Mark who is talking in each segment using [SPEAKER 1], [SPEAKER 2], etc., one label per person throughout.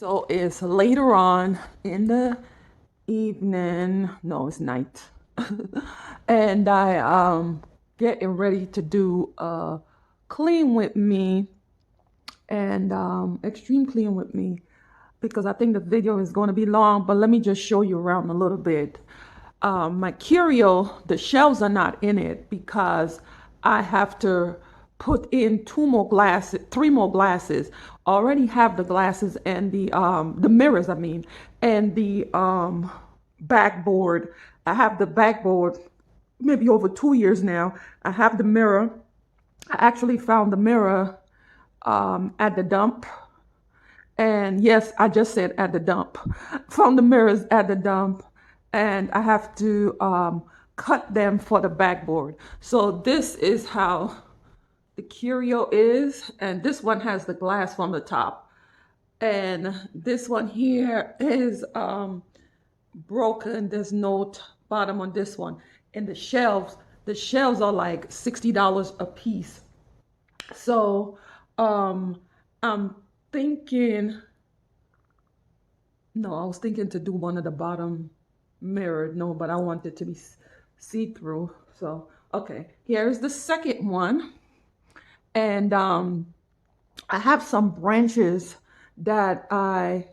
[SPEAKER 1] So it's later on in the evening. No, it's night. And I getting ready to do a clean with me and extreme clean with me because I think the video is going to be long, but let me just show you around a little bit. My Curio, the shelves are not in it because I have to put in three more glasses. I already have the glasses and the mirrors, I mean, and the backboard. I have the backboard maybe over 2 years now. I have the mirror. I actually found the mirror at the dump. And yes, I just said at the dump. Found the mirrors at the dump. And I have to cut them for the backboard. So this is how the Curio is. And this one has the glass from the top. And this one here is broken. There's no bottom on this one. And the shelves are like $60 a piece. So I'm thinking, no, I was thinking to do one of the bottom mirrored, no, but I want it to be see-through. So, okay, here's the second one. And I have some branches that I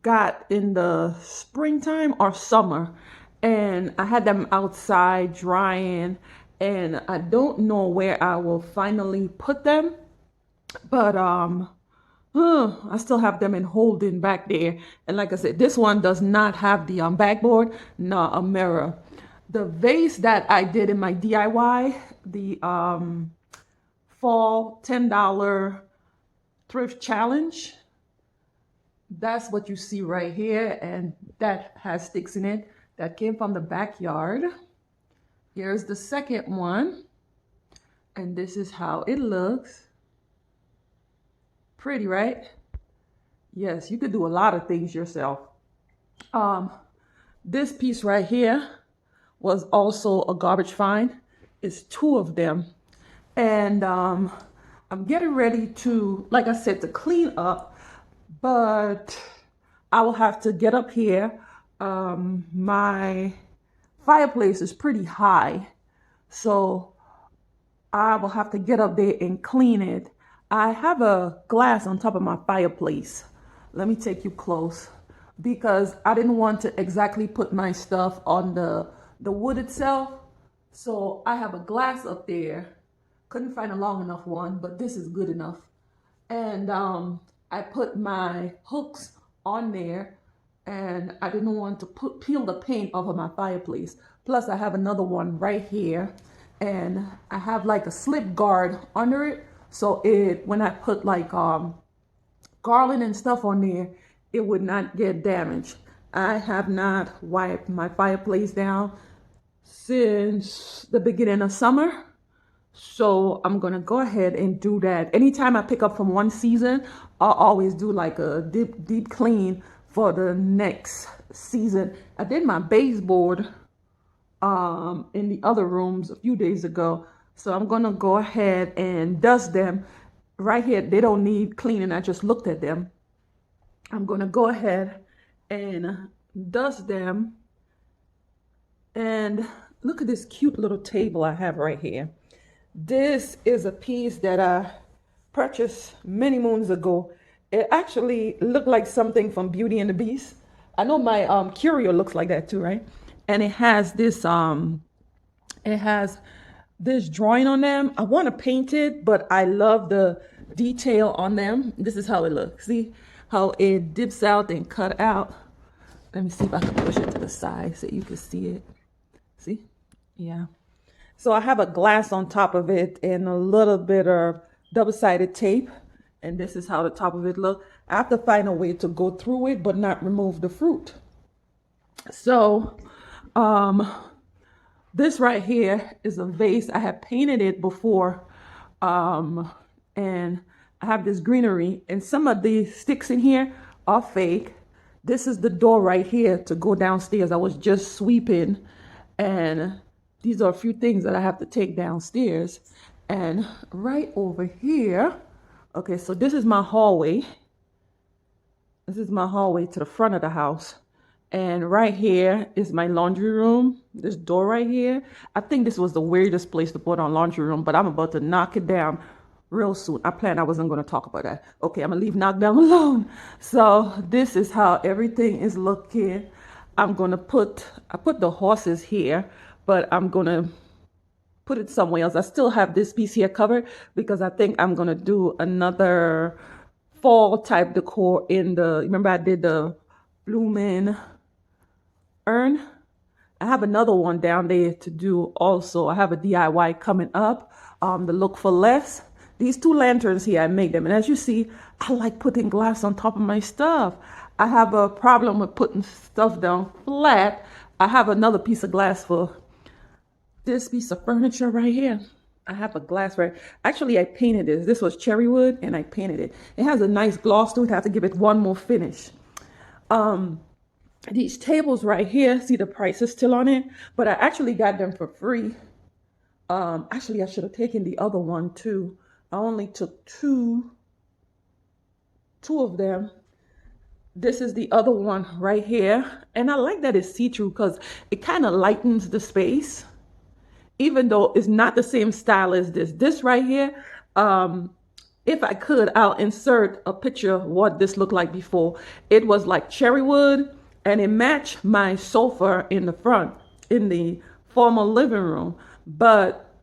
[SPEAKER 1] got in the springtime or summer, and I had them outside drying, and I don't know where I will finally put them, but I still have them in holding back there. And like I said, this one does not have the backboard, nor a mirror. The vase that I did in my DIY, the fall $10 thrift challenge, that's what you see right here, and that has sticks in it. That came from the backyard. Here's the second one, and this is how it looks. Pretty, right? Yes, you could do a lot of things yourself. This piece right here was also a garbage find. It's two of them. And I'm getting ready to, like I said, to clean up, but I will have to get up here. My fireplace is pretty high, so I will have to get up there and clean it. I have a glass on top of my fireplace. Let me take you close because I didn't want to exactly put my stuff on the wood itself. So I have a glass up there. Couldn't find a long enough one, but this is good enough. And I put my hooks on there, and I didn't want to peel the paint off of my fireplace. Plus I have another one right here, and I have like a slip guard under it. So when I put like garland and stuff on there, it would not get damaged. I have not wiped my fireplace down since the beginning of summer. So I'm gonna go ahead and do that. Anytime I pick up from one season, I'll always do like a deep clean for the next season. I did my baseboard in the other rooms a few days ago. So I'm gonna go ahead and dust them. Right here, they don't need cleaning. I just looked at them. I'm gonna go ahead and dust them. And look at this cute little table I have right here. This is a piece that I purchased many moons ago. It actually looked like something from Beauty and the Beast. I know my Curio looks like that too, right? And it has this drawing on them. I want to paint it, but I love the detail on them. This is how it looks. See how it dips out and cut out. Let me see if I can push it to the side so you can see it. See? Yeah. So I have a glass on top of it and a little bit of double-sided tape. And this is how the top of it looks. I have to find a way to go through it, but not remove the fruit. So, this right here is a vase. I have painted it before, and I have this greenery, and some of the sticks in here are fake. This is the door right here to go downstairs. I was just sweeping, and these are a few things that I have to take downstairs. And right over here, okay, so this is my hallway. This is my hallway to the front of the house. And right here is my laundry room. This door right here. I think this was the weirdest place to put on laundry room, but I'm about to knock it down real soon. I wasn't going to talk about that. Okay, I'm going to leave knockdown alone. So this is how everything is looking. I put the horses here, but I'm going to put it somewhere else. I still have this piece here covered because I think I'm going to do another fall type decor remember I did the blooming urn. I have another one down there to do also. I have a DIY coming up, the look for less. These two lanterns here, I made them. And as you see, I like putting glass on top of my stuff. I have a problem with putting stuff down flat. I have another piece of glass for this piece of furniture right here. I have a glass right. Actually, I painted this. This was cherry wood and I painted it. It has a nice gloss to it. I have to give it one more finish. These tables right here, see the price is still on it, but I actually got them for free. Actually, I should have taken the other one too. I only took two of them. This is the other one right here. And I like that it's see-through because it kind of lightens the space, even though it's not the same style as this. This right here, if I could, I'll insert a picture of what this looked like before. It was like cherry wood, and it matched my sofa in the front, in the formal living room. But,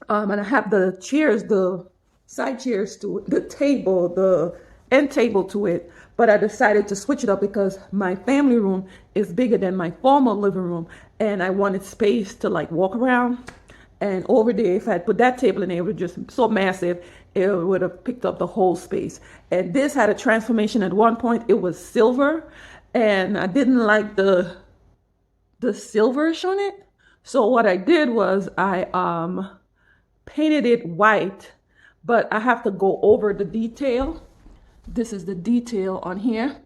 [SPEAKER 1] and I have the chairs, the side chairs to it, the table, the end table to it. But I decided to switch it up because my family room is bigger than my formal living room. And I wanted space to like walk around. And over there, if I had put that table in there, it was just so massive, it would have picked up the whole space. And this had a transformation at one point. It was silver. And I didn't like the silverish on it. So what I did was I painted it white, but I have to go over the detail. This is the detail on here.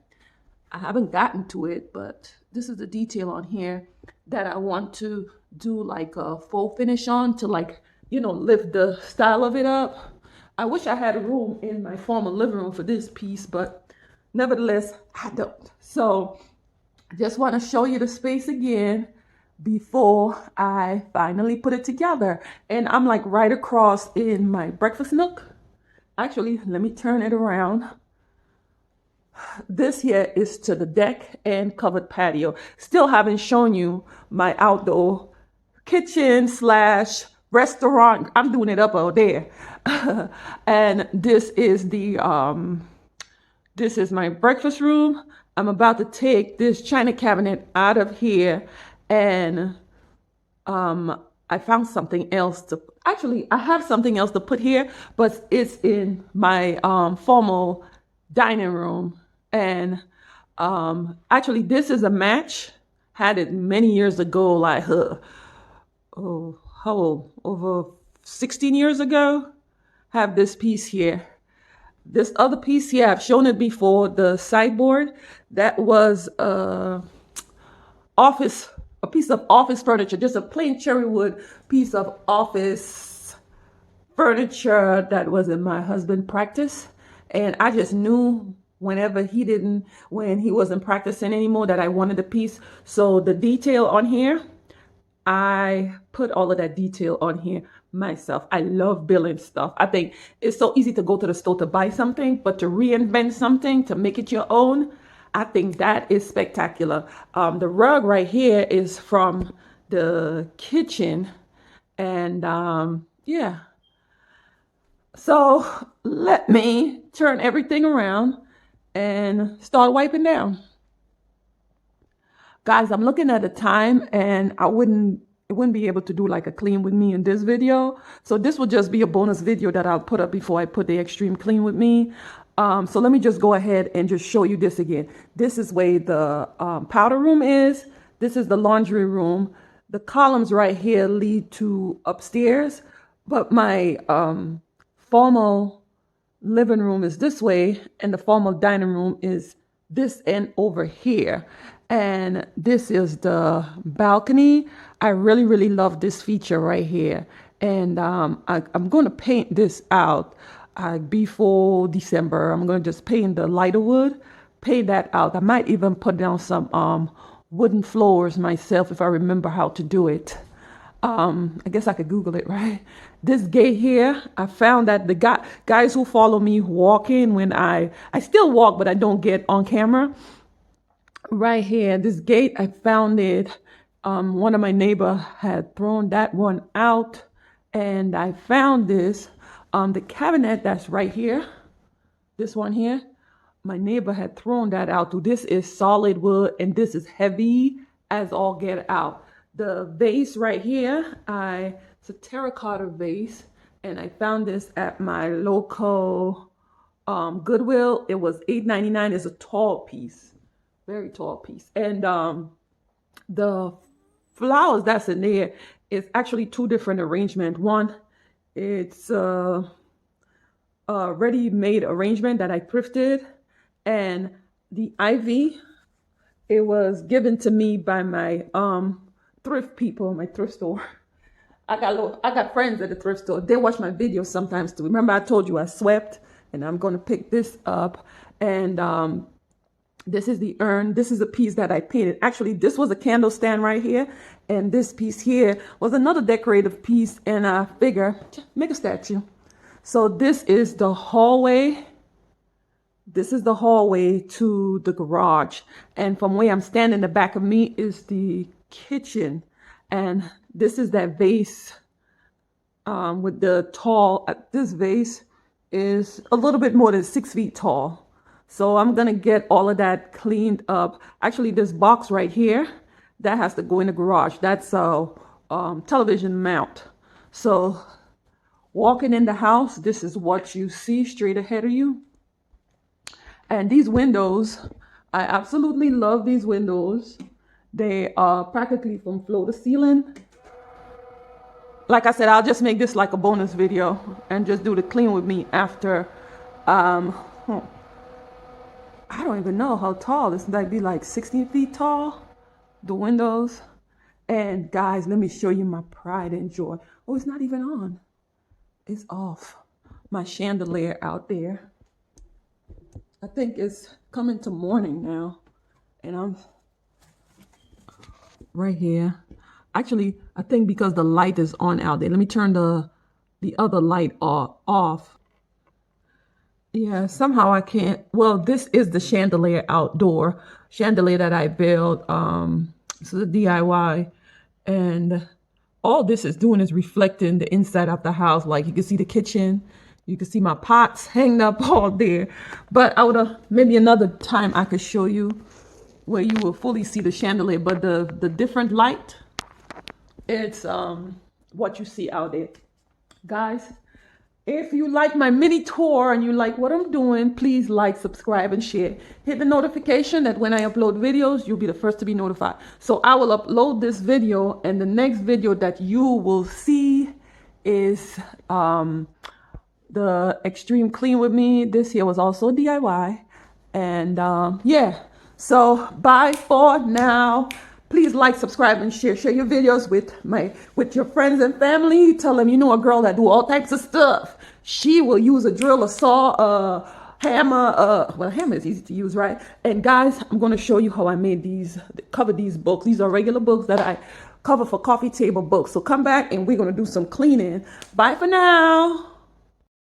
[SPEAKER 1] I haven't gotten to it, but this is the detail on here that I want to do like a full finish on to like, lift the style of it up. I wish I had room in my formal living room for this piece, but nevertheless, I don't. So I just want to show you the space again before I finally put it together. And I'm like right across in my breakfast nook. Actually, let me turn it around. This here is to the deck and covered patio. Still haven't shown you my outdoor kitchen / restaurant. I'm doing it up out there. And this is this is my breakfast room. I'm about to take this china cabinet out of here, and I found something else I have something else to put here, but it's in my formal dining room. And actually this is a match. Had it many years ago, like how old? Over 16 years ago. Have this piece here. This other piece here, I've shown it before, the sideboard. That was a piece of office furniture, just a plain cherry wood piece of office furniture that was in my husband's practice. And I just knew when he wasn't practicing anymore that I wanted a piece. So the detail on here, I put all of that detail on here myself. I love building stuff. I think it's so easy to go to the store to buy something, but to reinvent something, to make it your own, I think that is spectacular. The rug right here is from the kitchen. And yeah. So let me turn everything around and start wiping down. Guys, I'm looking at the time and it wouldn't be able to do like a clean with me in this video. So this will just be a bonus video that I'll put up before I put the extreme clean with me. So let me just go ahead and just show you this again. This is where the powder room is. This is the laundry room. The columns right here lead to upstairs, but my formal living room is this way and the formal dining room is this end over here. And this is the balcony. I really, really love this feature right here. And I'm going to paint this out before December. I'm going to just paint the lighter wood paint that out. I might even put down some wooden floors myself if I remember how to do it. I guess I could Google it, right? This gate here, I found that the guys who follow me walking when I still walk, but I don't get on camera. Right here, this gate, I found it. One of my neighbor had thrown that one out, and I found this. The cabinet that's right here, this one here, my neighbor had thrown that out too. This is solid wood, and this is heavy as all get out. The vase right here, it's a terracotta vase, and I found this at my local Goodwill. It was $8.99. It's a tall piece, very tall piece. And the flowers that's in there is actually two different arrangements. One, it's a ready-made arrangement that I thrifted, and the ivy, it was given to me by my thrift people, my thrift store. I got friends at the thrift store. They watch my videos sometimes too. Remember I told you I swept, and I'm gonna pick this up. And this is the urn. This is a piece that I painted. Actually, this was a candle stand right here, and this piece here was another decorative piece. And I figure, make a statue. So this is the hallway. This is the hallway to the garage, and from where I'm standing, the back of me is the kitchen. And this is that vase with the tall. This vase is a little bit more than 6 feet tall. So I'm gonna get all of that cleaned up. Actually, this box right here, that has to go in the garage. That's a television mount. So walking in the house, this is what you see straight ahead of you. And these windows, I absolutely love these windows. They are practically from floor to ceiling. Like I said, I'll just make this like a bonus video and just do the clean with me after. I don't even know how tall. This might be like 16 feet tall, the windows. And guys, let me show you my pride and joy. Oh, it's not even on. It's off. My chandelier out there. I think it's coming to morning now, and I'm right here. Actually, I think because the light is on out there. Let me turn the other light off. Yeah, somehow I can't. Well, this is the chandelier outdoor chandelier that I built. This is a DIY, and all this is doing is reflecting the inside of the house. Like you can see the kitchen. You can see my pots hanging up all there. But I would have, maybe another time I could show you where you will fully see the chandelier. But the different light, it's what you see out there. Guys, if you like my mini tour and you like what I'm doing, please like, subscribe, and share. Hit the notification that when I upload videos, you'll be the first to be notified. So I will upload this video, and the next video that you will see is the extreme clean with me. This here was also DIY. And yeah, so bye for now. Please like, subscribe, and share. Share your videos with your friends and family. Tell them you know a girl that do all types of stuff. She will use a drill, a saw, a hammer. Well, a hammer is easy to use, right? And guys, I'm going to show you how I made cover these books. These are regular books that I cover for coffee table books. So come back and we're going to do some cleaning. Bye for now.